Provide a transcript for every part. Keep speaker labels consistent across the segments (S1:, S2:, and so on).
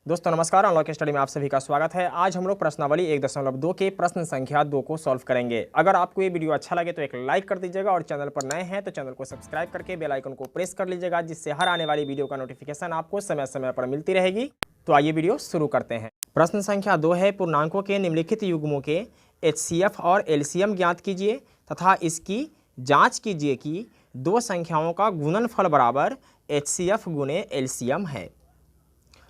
S1: दोस्तों नमस्कार, unlock study में आप सभी का स्वागत है। आज हम लोग प्रश्नावली 1.2 के प्रश्न संख्या 2 को सॉल्व करेंगे। अगर आपको ये वीडियो अच्छा लगे तो एक लाइक कर दीजिएगा और चैनल पर नए हैं तो चैनल को सब्सक्राइब करके बेल आइकन को प्रेस कर लीजिएगा, जिससे हर आने वाली वीडियो का नोटिफिकेशन आपको समय समय पर मिलती रहेगी। तो आइए वीडियो शुरू करते हैं। प्रश्न संख्या 2 है, पूर्णांकों के निम्नलिखित युग्मों के HCF और LCM ज्ञात कीजिए तथा इसकी जाँच कीजिए कि दो संख्याओं का गुणनफल बराबर HCF गुणे LCM है।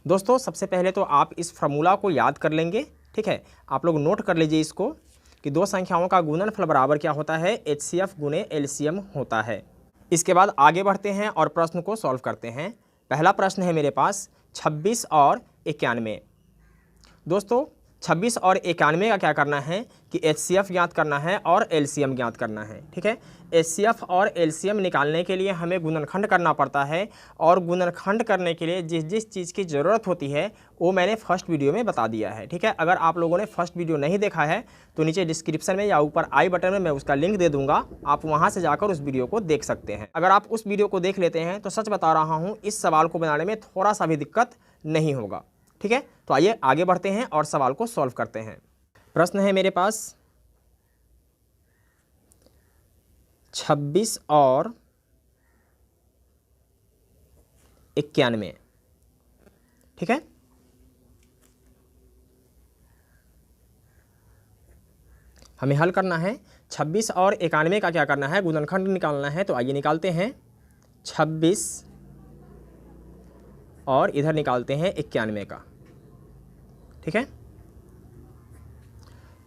S1: दोस्तों सबसे पहले तो आप इस फार्मूला को याद कर लेंगे, ठीक है। आप लोग नोट कर लीजिए इसको कि दो संख्याओं का गुणनफल बराबर क्या होता है, HCF गुणे LCM होता है। इसके बाद आगे बढ़ते हैं और प्रश्न को सॉल्व करते हैं। पहला प्रश्न है मेरे पास 26 और 91। दोस्तों 26 और 91 का क्या करना है कि HCF ज्ञात करना है और LCM ज्ञात करना है, ठीक है। HCF और LCM निकालने के लिए हमें गुणनखंड करना पड़ता है और गुणनखंड करने के लिए जिस जिस चीज़ की ज़रूरत होती है वो मैंने फर्स्ट वीडियो में बता दिया है, ठीक है। अगर आप लोगों ने फर्स्ट वीडियो नहीं देखा है तो नीचे डिस्क्रिप्शन में या ऊपर आई बटन में मैं उसका लिंक दे दूंगा, आप वहाँ से जाकर उस वीडियो को देख सकते हैं। अगर आप उस वीडियो को देख लेते हैं तो सच बता रहा हूँ, इस सवाल को बनाने में थोड़ा सा भी दिक्कत नहीं होगा, ठीक है। तो आइए आगे बढ़ते हैं और सवाल को सॉल्व करते हैं। प्रश्न है मेरे पास 26 और 91, ठीक है। हमें हल करना है। 26 और 91 का क्या करना है, गुणनखंड निकालना है। तो आइए निकालते हैं। 26 और इधर निकालते हैं 91 का, ठीक है।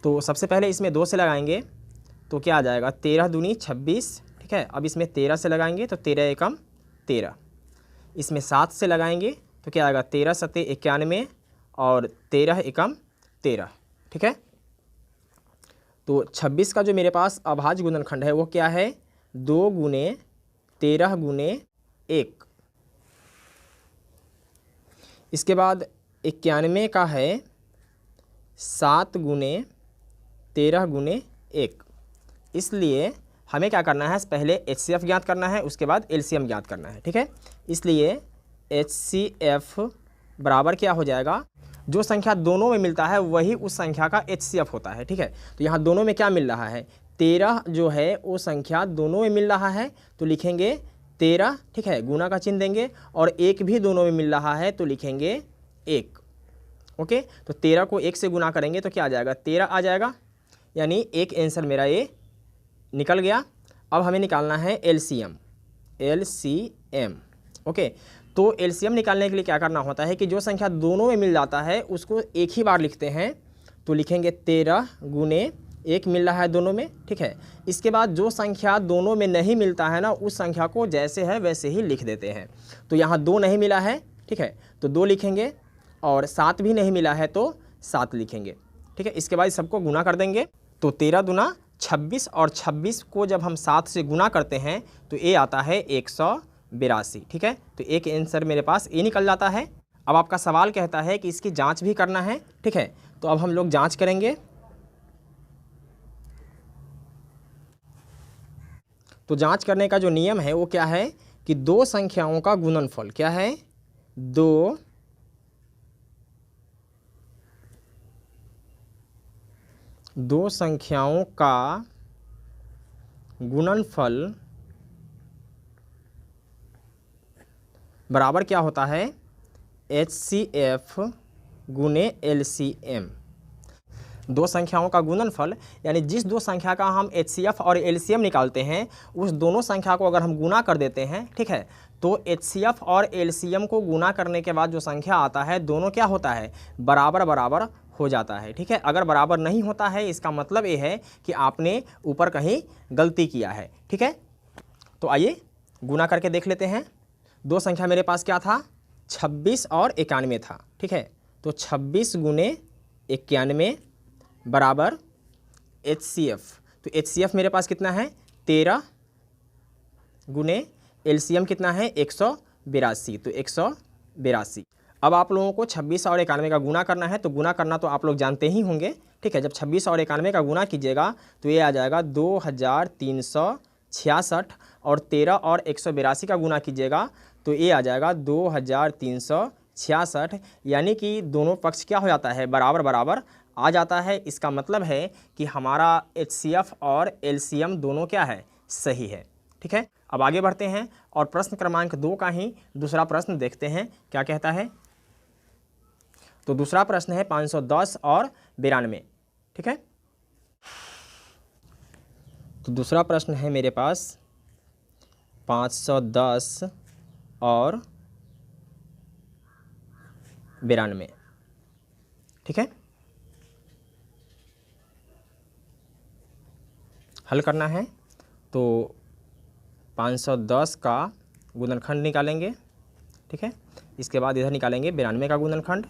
S1: तो सबसे पहले इसमें 2 से लगाएंगे तो क्या आ जाएगा, 13 दूनी 26, ठीक है। अब इसमें 13 से लगाएंगे तो 13 एकम 13। इसमें 7 से लगाएंगे तो क्या आएगा, 13 सत्ते 91 और 13 एकम 13, ठीक है। तो 26 का जो मेरे पास अभाज्य गुणनखंड है वो क्या है, 2 गुने 13 गुने 1। इसके बाद 91 का है 7 गुने 13 गुने 1। इसलिए हमें क्या करना है, पहले HCF ज्ञात करना है, उसके बाद LCM ज्ञात करना है, ठीक है। इसलिए HCF बराबर क्या हो जाएगा, जो संख्या दोनों में मिलता है वही उस संख्या का HCF होता है, ठीक है। तो यहाँ दोनों में क्या मिल रहा है, 13 जो है वो संख्या दोनों में मिल रहा है तो लिखेंगे 13, ठीक है, गुना का चिन्ह देंगे। और 1 भी दोनों में मिल रहा है तो लिखेंगे 1, ओके। तो 13 को 1 से गुना करेंगे तो क्या आ जाएगा, 13 आ जाएगा, यानी एक आंसर मेरा ये निकल गया। अब हमें निकालना है LCM, ओके। तो LCM निकालने के लिए क्या करना होता है कि जो संख्या दोनों में मिल जाता है उसको एक ही बार लिखते हैं। तो लिखेंगे 13 गुने 1 मिल रहा है दोनों में, ठीक है। इसके बाद जो संख्या दोनों में नहीं मिलता है ना, उस संख्या को जैसे है वैसे ही लिख देते हैं। तो यहाँ 2 नहीं मिला है, ठीक है, तो 2 लिखेंगे, और 7 भी नहीं मिला है तो 7 लिखेंगे, ठीक है। इसके बाद सबको गुना कर देंगे तो 13 दूना 26 और 26 को जब हम 7 से गुना करते हैं तो ये आता है 182, ठीक है। तो एक आंसर मेरे पास ये निकल जाता है। अब आपका सवाल कहता है कि इसकी जांच भी करना है, ठीक है। तो अब हम लोग जांच करेंगे। तो जांच करने का जो नियम है वो क्या है कि दो संख्याओं का गुणनफल क्या है, दो संख्याओं का गुणनफल बराबर क्या होता है, HCF गुने LCM। दो संख्याओं का गुणनफल यानी जिस दो संख्या का हम HCF और LCM निकालते हैं उस दोनों संख्या को अगर हम गुना कर देते हैं, ठीक है, तो HCF और LCM को गुना करने के बाद जो संख्या आता है दोनों क्या होता है, बराबर बराबर हो जाता है, ठीक है। अगर बराबर नहीं होता है इसका मतलब ये है कि आपने ऊपर कहीं गलती किया है, ठीक है। तो आइए गुना करके देख लेते हैं। दो संख्या मेरे पास क्या था, 26 और 91 था, ठीक है। तो 26 गुने 91 बराबर HCF। तो HCF मेरे पास कितना है, 13 गुने LCM कितना है, 182, तो 182। अब आप लोगों को 26 और 91 का गुना करना है। तो गुना करना तो आप लोग जानते ही होंगे, ठीक है। जब 26 और 91 का गुना कीजिएगा तो ये आ जाएगा 2366, और 13 और 182 का गुना कीजिएगा तो ये आ जाएगा 2386, 66, यानी कि दोनों पक्ष क्या हो जाता है, बराबर बराबर आ जाता है। इसका मतलब है कि हमारा HCF और LCM दोनों क्या है, सही है। ठीक है, अब आगे बढ़ते हैं और प्रश्न क्रमांक 2 का ही दूसरा प्रश्न देखते हैं क्या कहता है। तो दूसरा प्रश्न है 510 और 92। ठीक है, तो दूसरा प्रश्न है मेरे पास 510 और 92। ठीक है, हल करना है। तो 510 का गुणनखंड निकालेंगे। ठीक है, इसके बाद इधर निकालेंगे 92 का गुणनखंड।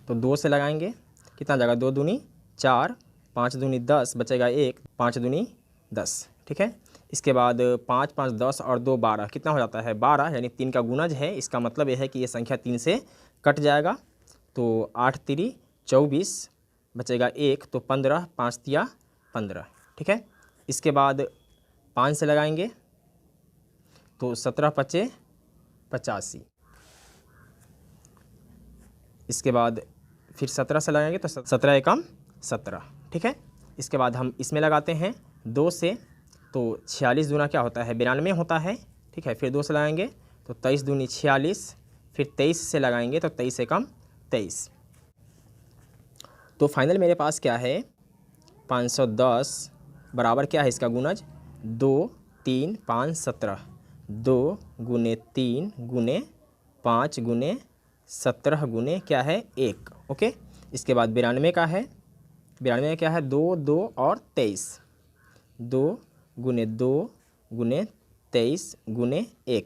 S1: तो 2 से लगाएंगे, कितना जाएगा, 2 दूनी 4, 5 दूनी 10, बचेगा 1, 5 दूनी 10। ठीक है, इसके बाद 5 5 10 और 2 12, कितना हो जाता है, 12, यानी 3 का गुणज है। इसका मतलब यह है कि ये संख्या 3 से कट जाएगा। तो 8 3 24, बचेगा 1, तो 15, 5 तिया 15। ठीक है, इसके बाद 5 से लगाएंगे, तो 17 पचे 85। इसके बाद फिर 17 से लगाएंगे, तो 17 एकम 17। ठीक है, इसके बाद हम इसमें लगाते हैं 2 से, तो 46 दूना क्या होता है, 92 होता है। ठीक है, फिर 2 से लगाएंगे, तो 23 दूनी 46, फिर 23 से लगाएंगे, तो 23 एकम 23। तो फाइनल मेरे पास क्या है, 510 बराबर क्या है, इसका गुणज 2 3 5 17, 2 गुने 3 गुने 5 गुने 17 गुने क्या है 1। ओके, इसके बाद 92 का है, 92 में क्या है, 2 2 और 23, 2 गुने 2 गुने 23 गुने 1।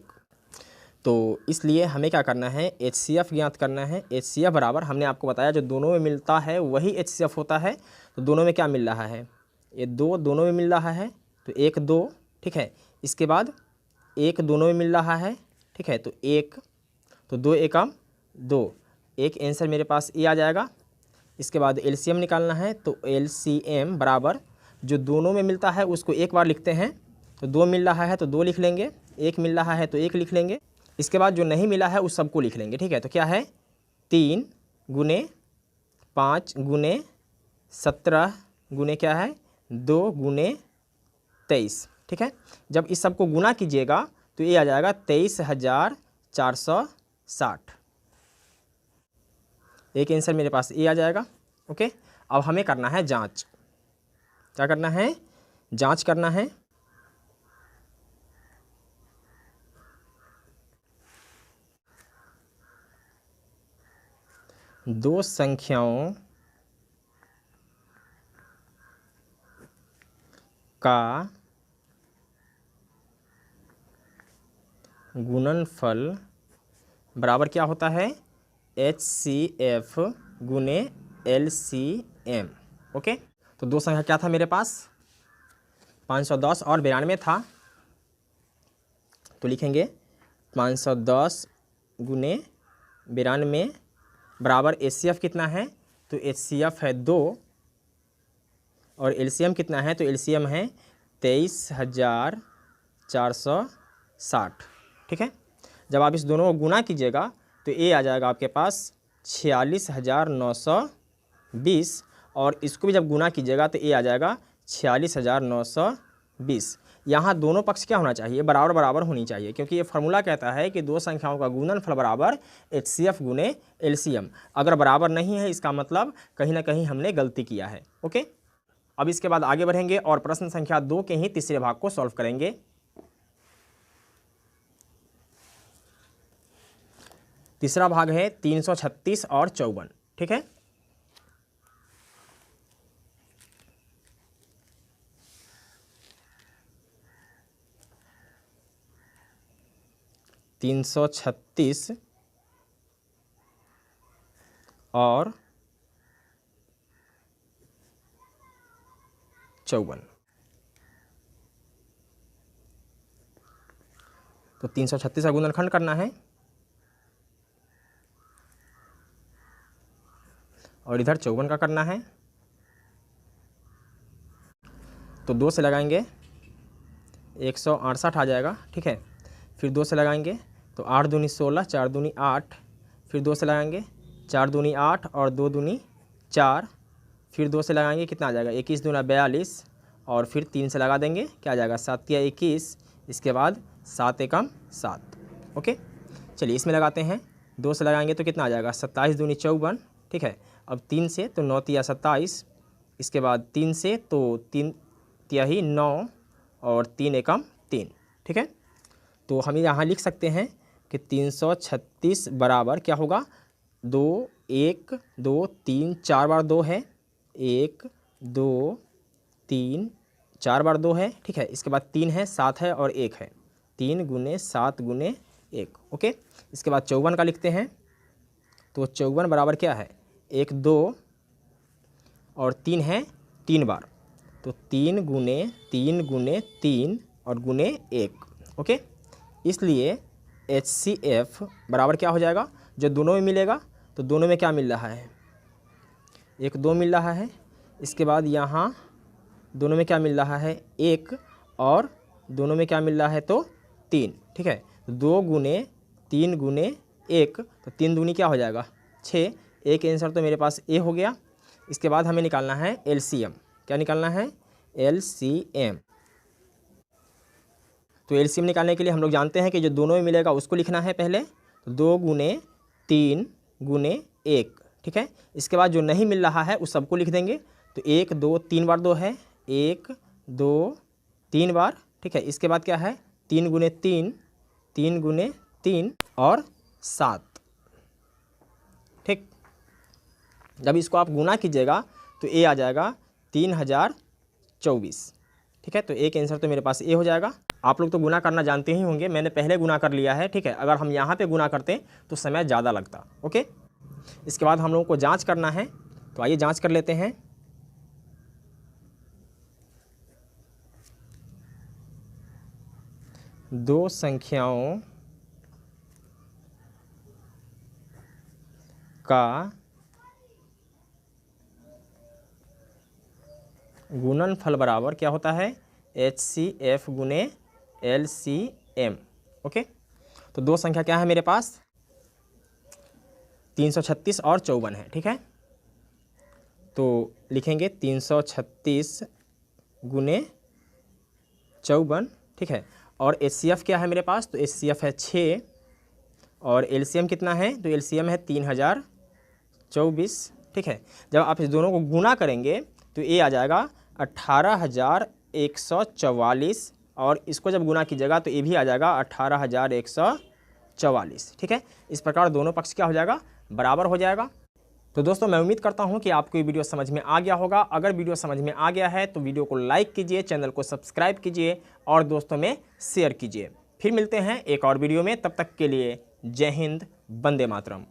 S1: तो इसलिए हमें क्या करना है, HCF ज्ञात करना है। HCF बराबर, हमने आपको बताया जो दोनों में मिलता है वही HCF होता है। तो दोनों में क्या मिल रहा है, ये 2 दोनों में मिल रहा है, तो 1 2। ठीक है, इसके बाद 1 दोनों में मिल रहा है। ठीक है, तो 1, तो 2 एकम 2, एक आंसर मेरे पास ये आ जाएगा। इसके बाद LCM निकालना है, तो LCM बराबर जो दोनों में मिलता है उसको एक बार लिखते हैं। तो 2 मिल रहा है तो 2 लिख लेंगे, 1 मिल रहा है तो 1 लिख लेंगे। इसके बाद जो नहीं मिला है उस सबको लिख लेंगे। ठीक है, तो क्या है, 3 गुने 5 गुने 17 गुने क्या है 2 गुने 23। ठीक है, जब इस सबको गुना कीजिएगा तो ये आ जाएगा 23,460। एक आंसर मेरे पास ये आ जाएगा। ओके, अब हमें करना है जांच। क्या करना है, जांच करना है। दो संख्याओं का गुणनफल बराबर क्या होता है, HCF गुने LCM। ओके, तो दो संख्या क्या था मेरे पास, 510 और 92 था। तो लिखेंगे 510 गुने 92 बराबर HCF कितना है, तो HCF है 2 और LCM कितना है, तो LCM है 23,460। ठीक है, जब आप इस दोनों को गुना कीजिएगा तो ये आ जाएगा आपके पास 46,920 और इसको भी जब गुना कीजिएगा तो ये आ जाएगा 46,920। यहाँ दोनों पक्ष क्या होना चाहिए, बराबर बराबर होनी चाहिए, क्योंकि ये फार्मूला कहता है कि दो संख्याओं का गुणनफल बराबर HCF गुने LCM। अगर बराबर नहीं है इसका मतलब कहीं ना कहीं हमने गलती किया है। ओके, अब इसके बाद आगे बढ़ेंगे और प्रश्न संख्या 2 के ही तीसरे भाग को सॉल्व करेंगे। तीसरा भाग है 336 और 54। ठीक है, तीन 336 और 54। तो 336 का गुणनखंड करना है और इधर 54 का करना है। तो 2 से लगाएंगे 168 आ जाएगा। ठीक है, फिर 2 से लगाएंगे तो 8 दूनी 16, 4 दूनी 8, फिर 2 से लगाएंगे 4 दूनी 8 और 2 दूनी 4, फिर 2 से लगाएंगे कितना आ जाएगा 21 दूना 42 और फिर 3 से लगा देंगे क्या आ जाएगा 7 या 21, इसके बाद 7 एकम 7। ओके, चलिए इसमें लगाते हैं। 2 से लगाएंगे तो कितना आ जाएगा 27 दूनी 54, ठीक है। अब 3 से तो 9 तिया 27, इसके बाद 3 से तो 3 तिहाई 9 और 3 एकम 3, ठीक है। तो हम यहाँ लिख सकते हैं कि 336 बराबर क्या होगा 2 1 2 3 4 बार 2 है, 1 2 3 4 बार 2 है, ठीक है। इसके बाद 3 है 7 है और 1 है, 3 गुने 7 गुने 1। ओके, इसके बाद 54 का लिखते हैं तो 54 बराबर क्या है 1 2 और 3 है 3 बार, तो 3 गुने 3 और गुने 1। ओके, इसलिए HCF बराबर क्या हो जाएगा, जो दोनों में मिलेगा तो दोनों में क्या मिल रहा है 1 2 मिल रहा है, इसके बाद यहाँ दोनों में क्या मिल रहा है 1 और दोनों में क्या मिल रहा है तो 3, ठीक है। 2 गुने 3 गुने 1 तो 3 दूनी क्या हो जाएगा 6, एक आंसर तो मेरे पास ए हो गया। इसके बाद हमें निकालना है LCM, क्या निकालना है LCM। तो LCM निकालने के लिए हम लोग जानते हैं कि जो दोनों में मिलेगा उसको लिखना है पहले, तो 2 गुने 3 गुने 1, ठीक है। इसके बाद जो नहीं मिल रहा है उस सबको लिख देंगे, तो 1 2 3 बार 2 है, 1 2 3 बार, ठीक है। इसके बाद क्या है 3 गुने 3 और 7, ठीक। जब इसको आप गुना कीजिएगा तो ए आ जाएगा 3024, ठीक है। तो एक आंसर तो मेरे पास ए हो जाएगा। आप लोग तो गुना करना जानते ही होंगे, मैंने पहले गुना कर लिया है, ठीक है। अगर हम यहाँ पे गुना करते तो समय ज़्यादा लगता। ओके, इसके बाद हम लोगों को जांच करना है, तो आइए जांच कर लेते हैं। दो संख्याओं का गुणनफल बराबर क्या होता है HCF गुने LCM। ओके, तो दो संख्या क्या है मेरे पास 336 और 54 है, ठीक है। तो लिखेंगे 336 गुने 54, ठीक है। और HCF क्या है मेरे पास, तो HCF है 6 और LCM कितना है, तो LCM है 3024, ठीक है। जब आप इस दोनों को गुना करेंगे तो ये आ जाएगा 18144 और इसको जब गुना कीजिएगा तो ये भी आ जाएगा 18144, ठीक है। इस प्रकार दोनों पक्ष क्या हो जाएगा बराबर हो जाएगा। तो दोस्तों मैं उम्मीद करता हूं कि आपको ये वीडियो समझ में आ गया होगा। अगर वीडियो समझ में आ गया है तो वीडियो को लाइक कीजिए, चैनल को सब्सक्राइब कीजिए और दोस्तों में शेयर कीजिए। फिर मिलते हैं एक और वीडियो में, तब तक के लिए जय हिंद, वंदे मातरम।